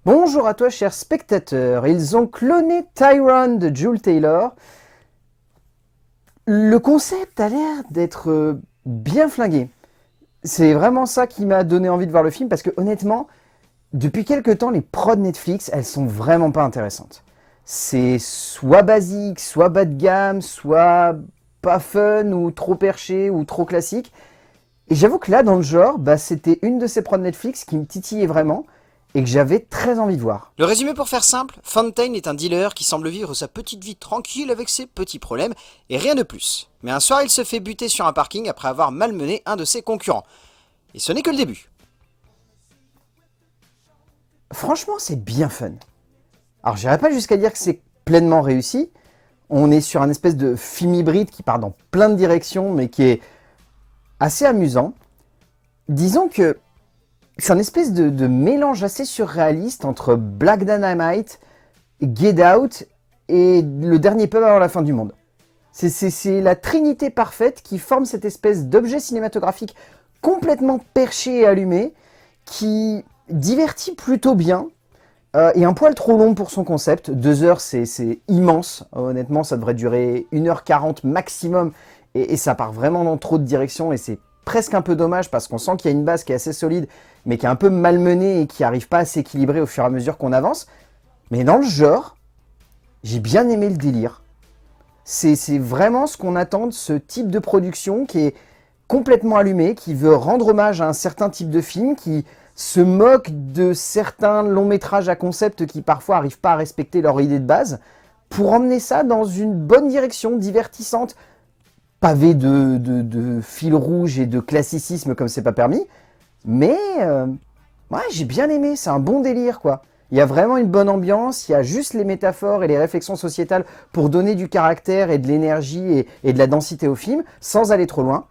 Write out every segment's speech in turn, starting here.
Bonjour à toi, cher spectateur. Ils ont cloné Tyrone de Jules Taylor. Le concept a l'air d'être bien flingué. C'est vraiment ça qui m'a donné envie de voir le film parce que honnêtement, depuis quelques temps, les prods Netflix, elles sont vraiment pas intéressantes. C'est soit basique, soit bas de gamme, soit pas fun ou trop perché ou trop classique. Et j'avoue que là, dans le genre, c'était une de ces prods Netflix qui me titillait vraiment et que j'avais très envie de voir. Le résumé pour faire simple, Fontaine est un dealer qui semble vivre sa petite vie tranquille avec ses petits problèmes et rien de plus. Mais un soir, il se fait buter sur un parking après avoir malmené un de ses concurrents. Et ce n'est que le début. Franchement, c'est bien fun. Alors, j'irai pas jusqu'à dire que c'est pleinement réussi. On est sur un espèce de film hybride qui part dans plein de directions, mais qui est assez amusant. Disons que c'est un espèce de mélange assez surréaliste entre Black Dynamite, Get Out et Le Dernier Pub avant la fin du monde. C'est la trinité parfaite qui forme cette espèce d'objet cinématographique complètement perché et allumé, qui divertit plutôt bien, et un poil trop long pour son concept. 2 heures, c'est immense. Honnêtement, ça devrait durer 1h40 maximum. Et ça part vraiment dans trop de directions. Et c'est presque un peu dommage parce qu'on sent qu'il y a une base qui est assez solide, mais qui est un peu malmenée et qui n'arrive pas à s'équilibrer au fur et à mesure qu'on avance. Mais dans le genre, j'ai bien aimé le délire. C'est vraiment ce qu'on attend de ce type de production qui est complètement allumé, qui veut rendre hommage à un certain type de film, qui se moque de certains longs métrages à concept qui parfois n'arrivent pas à respecter leur idée de base, pour emmener ça dans une bonne direction, divertissante, pavée de fil rouge et de classicisme comme c'est pas permis. Mais ouais, j'ai bien aimé, c'est un bon délire quoi. Il y a vraiment une bonne ambiance, il y a juste les métaphores et les réflexions sociétales pour donner du caractère et de l'énergie et de la densité au film, sans aller trop loin.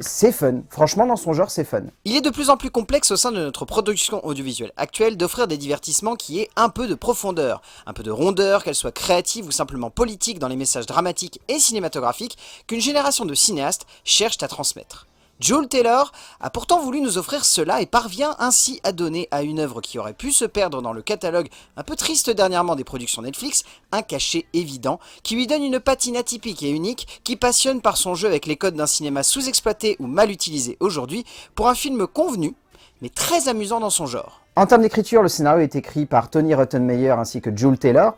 C'est fun, franchement dans son genre c'est fun. Il est de plus en plus complexe au sein de notre production audiovisuelle actuelle d'offrir des divertissements qui aient un peu de profondeur, un peu de rondeur, qu'elle soit créative ou simplement politique dans les messages dramatiques et cinématographiques qu'une génération de cinéastes cherche à transmettre. Jules Taylor a pourtant voulu nous offrir cela et parvient ainsi à donner à une œuvre qui aurait pu se perdre dans le catalogue un peu triste dernièrement des productions Netflix, un cachet évident qui lui donne une patine atypique et unique qui passionne par son jeu avec les codes d'un cinéma sous-exploité ou mal utilisé aujourd'hui pour un film convenu mais très amusant dans son genre. En termes d'écriture, le scénario est écrit par Tony Rottenmeier ainsi que Jules Taylor.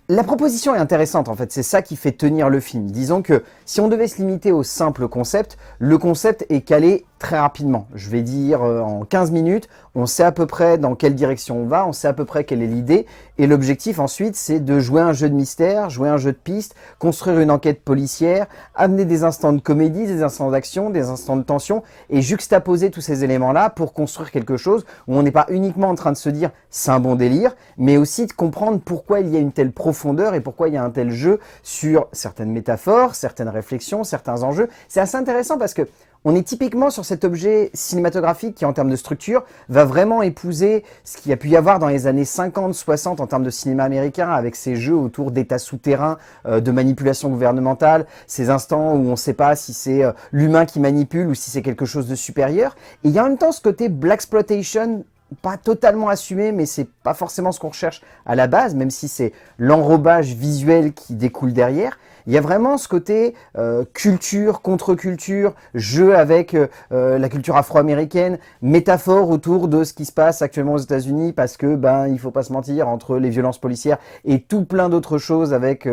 La proposition est intéressante en fait, c'est ça qui fait tenir le film. Disons que si on devait se limiter au simple concept, le concept est calé très rapidement. Je vais dire en 15 minutes, on sait à peu près dans quelle direction on va, on sait à peu près quelle est l'idée, et l'objectif ensuite c'est de jouer un jeu de mystère, jouer un jeu de piste, construire une enquête policière, amener des instants de comédie, des instants d'action, des instants de tension, et juxtaposer tous ces éléments-là pour construire quelque chose où on n'est pas uniquement en train de se dire c'est un bon délire, mais aussi de comprendre pourquoi il y a une telle profondeur et pourquoi il y a un tel jeu sur certaines métaphores, certaines réflexions, certains enjeux. C'est assez intéressant parce que on est typiquement sur cet objet cinématographique qui, en termes de structure, va vraiment épouser ce qu'il y a pu y avoir dans les années 50-60 en termes de cinéma américain, avec ces jeux autour d'états souterrains, de manipulation gouvernementale, ces instants où on ne sait pas si c'est l'humain qui manipule ou si c'est quelque chose de supérieur. Et il y a en même temps ce côté blaxploitation, pas totalement assumé, mais c'est pas forcément ce qu'on recherche à la base, même si c'est l'enrobage visuel qui découle derrière. Il y a vraiment ce côté culture, contre-culture, jeu avec la culture afro-américaine, métaphore autour de ce qui se passe actuellement aux États-Unis, parce que il faut pas se mentir, entre les violences policières et tout plein d'autres choses, avec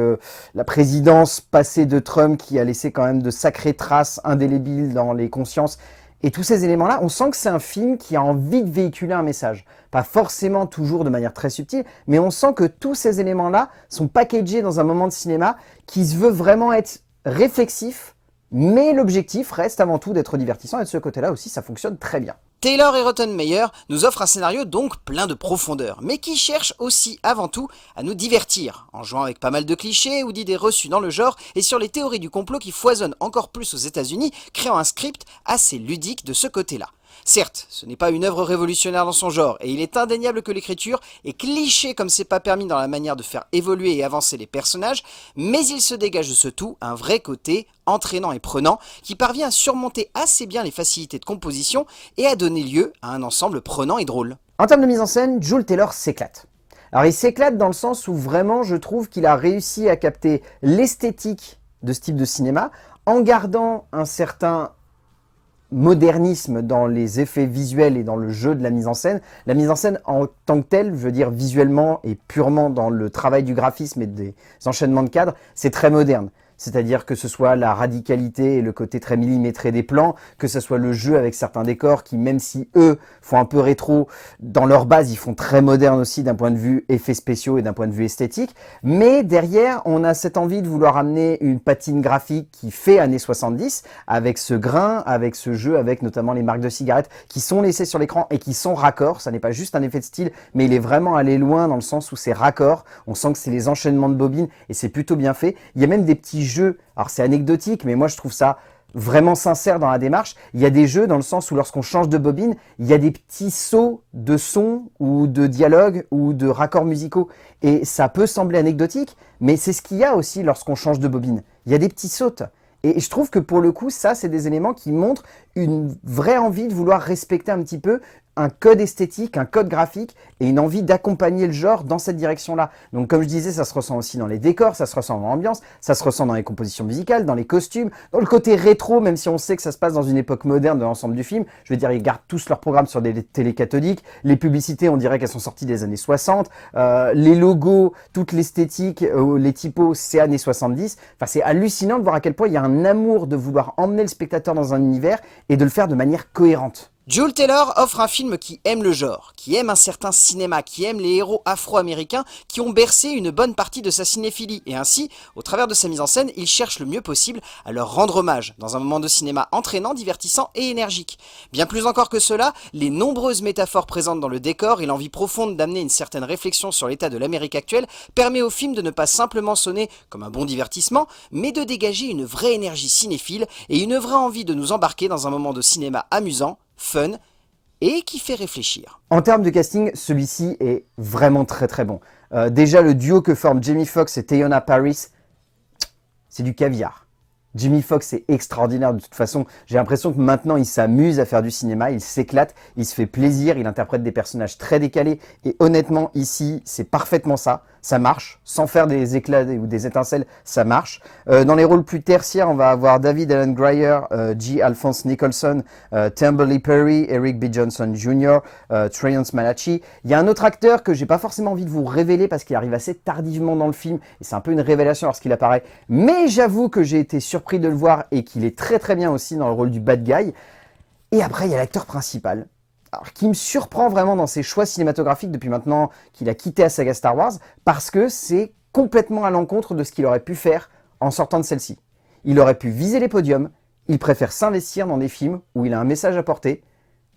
la présidence passée de Trump qui a laissé quand même de sacrées traces indélébiles dans les consciences. Et tous ces éléments-là, on sent que c'est un film qui a envie de véhiculer un message. Pas forcément toujours de manière très subtile, mais on sent que tous ces éléments-là sont packagés dans un moment de cinéma qui se veut vraiment être réflexif, mais l'objectif reste avant tout d'être divertissant, et de ce côté-là aussi, ça fonctionne très bien. Taylor et Rottenmeier nous offrent un scénario donc plein de profondeur, mais qui cherche aussi avant tout à nous divertir, en jouant avec pas mal de clichés ou d'idées reçues dans le genre et sur les théories du complot qui foisonnent encore plus aux États-Unis, créant un script assez ludique de ce côté-là. Certes, ce n'est pas une œuvre révolutionnaire dans son genre, et il est indéniable que l'écriture est cliché comme c'est pas permis dans la manière de faire évoluer et avancer les personnages, mais il se dégage de ce tout un vrai côté entraînant et prenant qui parvient à surmonter assez bien les facilités de composition et à donner lieu à un ensemble prenant et drôle. En termes de mise en scène, Jules Taylor s'éclate. Alors il s'éclate dans le sens où vraiment je trouve qu'il a réussi à capter l'esthétique de ce type de cinéma en gardant un certain modernisme dans les effets visuels et dans le jeu de la mise en scène. La mise en scène en tant que telle, je veux dire visuellement et purement dans le travail du graphisme et des enchaînements de cadres, c'est très moderne. C'est-à-dire que ce soit la radicalité et le côté très millimétré des plans, que ce soit le jeu avec certains décors qui, même si eux font un peu rétro, dans leur base, ils font très moderne aussi d'un point de vue effets spéciaux et d'un point de vue esthétique. Mais derrière, on a cette envie de vouloir amener une patine graphique qui fait années 70, avec ce grain, avec ce jeu, avec notamment les marques de cigarettes qui sont laissées sur l'écran et qui sont raccords. Ça n'est pas juste un effet de style, mais il est vraiment allé loin dans le sens où c'est raccord. On sent que c'est les enchaînements de bobines et c'est plutôt bien fait. Il y a même des petits jeux, alors c'est anecdotique, mais moi je trouve ça vraiment sincère dans la démarche. Il y a des jeux dans le sens où lorsqu'on change de bobine, il y a des petits sauts de son ou de dialogue ou de raccords musicaux. Et ça peut sembler anecdotique, mais c'est ce qu'il y a aussi lorsqu'on change de bobine. Il y a des petits sautes. Et je trouve que pour le coup, ça, c'est des éléments qui montrent une vraie envie de vouloir respecter un petit peu un code esthétique, un code graphique et une envie d'accompagner le genre dans cette direction-là. Donc comme je disais, ça se ressent aussi dans les décors, ça se ressent dans l'ambiance, ça se ressent dans les compositions musicales, dans les costumes, dans le côté rétro, même si on sait que ça se passe dans une époque moderne de l'ensemble du film. Je veux dire, ils gardent tous leurs programmes sur des télés cathodiques, les publicités, on dirait qu'elles sont sorties des années 60, les logos, toute l'esthétique, les typos, c'est années 70. Enfin, c'est hallucinant de voir à quel point il y a un amour de vouloir emmener le spectateur dans un univers et de le faire de manière cohérente. Jules Taylor offre un film qui aime le genre, qui aime un certain cinéma, qui aime les héros afro-américains qui ont bercé une bonne partie de sa cinéphilie. Et ainsi, au travers de sa mise en scène, il cherche le mieux possible à leur rendre hommage, dans un moment de cinéma entraînant, divertissant et énergique. Bien plus encore que cela, les nombreuses métaphores présentes dans le décor et l'envie profonde d'amener une certaine réflexion sur l'état de l'Amérique actuelle permet au film de ne pas simplement sonner comme un bon divertissement, mais de dégager une vraie énergie cinéphile et une vraie envie de nous embarquer dans un moment de cinéma amusant, fun et qui fait réfléchir. En termes de casting, celui-ci est vraiment très très bon. Déjà, le duo que forment Jamie Foxx et Teyonah Parris, c'est du caviar. Jamie Foxx est extraordinaire de toute façon. J'ai l'impression que maintenant, il s'amuse à faire du cinéma, il s'éclate, il se fait plaisir, il interprète des personnages très décalés. Et honnêtement, ici, c'est parfaitement ça. Ça marche, sans faire des éclats ou des étincelles, ça marche. Dans les rôles plus tertiaires, on va avoir David Allen Greer, G. Alphonse Nicholson, Timberly Perry, Eric B. Johnson Jr., Treyonce Malachi. Il y a un autre acteur que j'ai pas forcément envie de vous révéler parce qu'il arrive assez tardivement dans le film et c'est un peu une révélation lorsqu'il apparaît. Mais j'avoue que j'ai été surpris de le voir et qu'il est très très bien aussi dans le rôle du bad guy. Et après, il y a l'acteur principal. Alors, qui me surprend vraiment dans ses choix cinématographiques depuis maintenant qu'il a quitté la saga Star Wars, parce que c'est complètement à l'encontre de ce qu'il aurait pu faire en sortant de celle-ci. Il aurait pu viser les podiums, il préfère s'investir dans des films où il a un message à porter,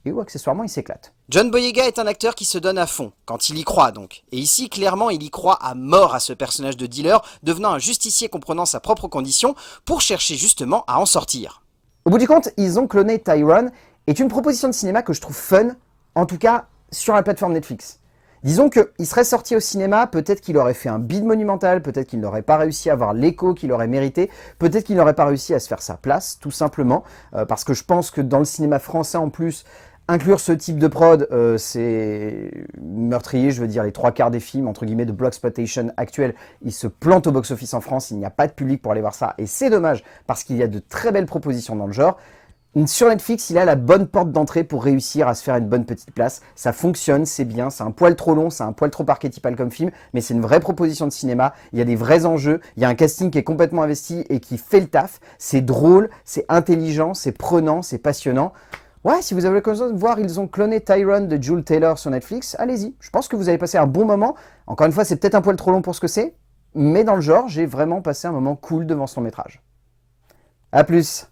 et où accessoirement il s'éclate. John Boyega est un acteur qui se donne à fond, quand il y croit donc. Et ici, clairement, il y croit à mort à ce personnage de dealer, devenant un justicier comprenant sa propre condition, pour chercher justement à en sortir. Au bout du compte, Ils ont cloné Tyrone est une proposition de cinéma que je trouve fun, en tout cas sur la plateforme Netflix. Disons qu'il serait sorti au cinéma, peut-être qu'il aurait fait un bide monumental, peut-être qu'il n'aurait pas réussi à avoir l'écho qu'il aurait mérité, peut-être qu'il n'aurait pas réussi à se faire sa place, tout simplement, parce que je pense que dans le cinéma français en plus, inclure ce type de prod, c'est meurtrier, je veux dire, les 3/4 des films, entre guillemets, de Bloxploitation actuels, ils se plantent au box-office en France, il n'y a pas de public pour aller voir ça, et c'est dommage, parce qu'il y a de très belles propositions dans le genre. Sur Netflix, il a la bonne porte d'entrée pour réussir à se faire une bonne petite place. Ça fonctionne, c'est bien, c'est un poil trop long, c'est un poil trop archétypal comme film, mais c'est une vraie proposition de cinéma, il y a des vrais enjeux, il y a un casting qui est complètement investi et qui fait le taf, c'est drôle, c'est intelligent, c'est prenant, c'est passionnant. Ouais, si vous avez l'occasion de voir Ils ont cloné Tyrone de Jules Taylor sur Netflix, allez-y, je pense que vous allez passer un bon moment. Encore une fois, c'est peut-être un poil trop long pour ce que c'est, mais dans le genre, j'ai vraiment passé un moment cool devant ce long métrage. A plus.